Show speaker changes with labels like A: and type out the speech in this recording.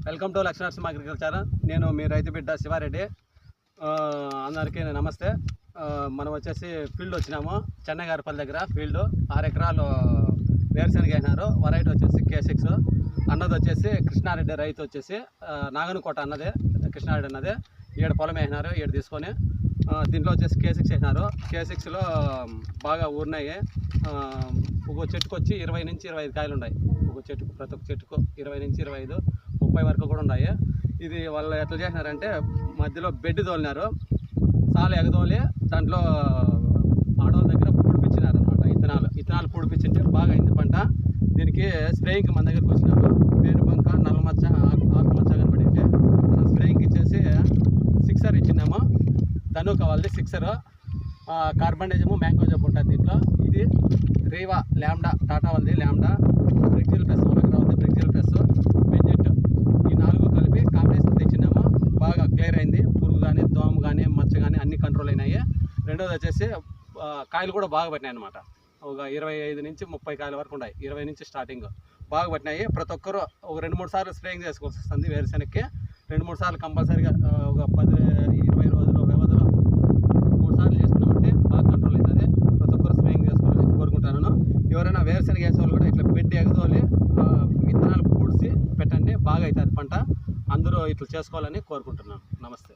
A: Welcome to Lakshmi agriculture. నేను మీ రైతు బిడ్డ శివారెడ్డి. అందరికీ నమస్తే. మనం వచ్చేసి ఫీల్డ్ వచ్చినాము, చెన్నగారిపల్లి దగ్గర ఫీల్డ్ 6 ఎకరాలు వేరుశనగ అయినారు. వెరైటీ వచ్చేసి K6. అన్నది వచ్చేసి కృష్ణారెడ్డి, రైతు వచ్చేసి నాగనకోట అన్నదే, కృష్ణారెడ్డి అన్నదే. 7 పొలం వేసినారు, 7 తీసుకొని దీంట్లో వచ్చేసి K6 వేసినారు. K6లో బాగా ఊరినాయి. ఒక చెట్టుకు వచ్చి 20 నుంచి 25 కాయలు ఉన్నాయి. ఒక చెట్టుకు, ప్రతి ఒక్క చెట్టుకు 20 నుంచి 25, 30 వరకు కూడా ఉన్నాయి. ఇది వాళ్ళు ఎట్లా చేసినారంటే మధ్యలో బెడ్ తోలినారు, సాలు ఎగదోలి దాంట్లో ఆడవాళ్ళ దగ్గర పూడిపించినారు అనమాట. ఇత్తనాలు పూడిపించింటే బాగా అయింది పంట. దీనికి స్ప్రేయింగ్కి మన దగ్గరకు వచ్చినారు. పేనుబంక, నల్లమచ్చ, ఆకుమచ్చ కనబడింటే మనం స్ప్రేయింగ్ ఇచ్చేసి 6R ఇచ్చినాము. ధనుక వాళ్ళది 6R. కార్బండేజము, మ్యాంగో జబ్బు ఉంటుంది దీంట్లో. ఇది రీవా ల్యాండా, టాటా వాళ్ళది ల్యాండా. బ్రిగ్జిల్ ప్లస్ వాళ్ళకి ఉంది, బ్రిగ్జిల్ ప్లస్ బెంజెట్. ఈ 4 కలిపి కాంబినేషన్ తెచ్చినాము. బాగా క్లియర్ అయింది. పురుగు కానీ, దోమ కానీ, మచ్చ కానీ అన్ని కంట్రోల్ అయినాయి. రెండోది వచ్చేసి కాయలు కూడా బాగా పట్టినాయి అనమాట. ఒక 25 నుంచి 30 కాయల వరకు ఉన్నాయి. 20 నుంచి స్టార్టింగ్ బాగా పట్టినాయి. ప్రతి ఒక్కరు ఒక 2-3 సార్లు స్ప్రేయింగ్ చేసుకోవాల్సి వస్తుంది. వేరుశనగకి 2-3 సార్లు కంపల్సరీగా ఒక 10-20 రోజుల వ్యవధిలో 3 సార్లు చేసుకున్నామంటే బాగా కంట్రోల్ అవుతుంది. ప్రతి ఒక్కరు స్ప్రేయింగ్ చేసుకోవాలని కోరుకుంటాను. ఎవరైనా వేరుశనగ వేసే వాళ్ళు కూడా ఇట్లా బెడ్ ఎగదోలి విత్తనాలు పూడ్చి పెట్టండి, బాగా అవుతుంది పంట. అందరూ ఇట్లా చేసుకోవాలని కోరుకుంటున్నాను. నమస్తే.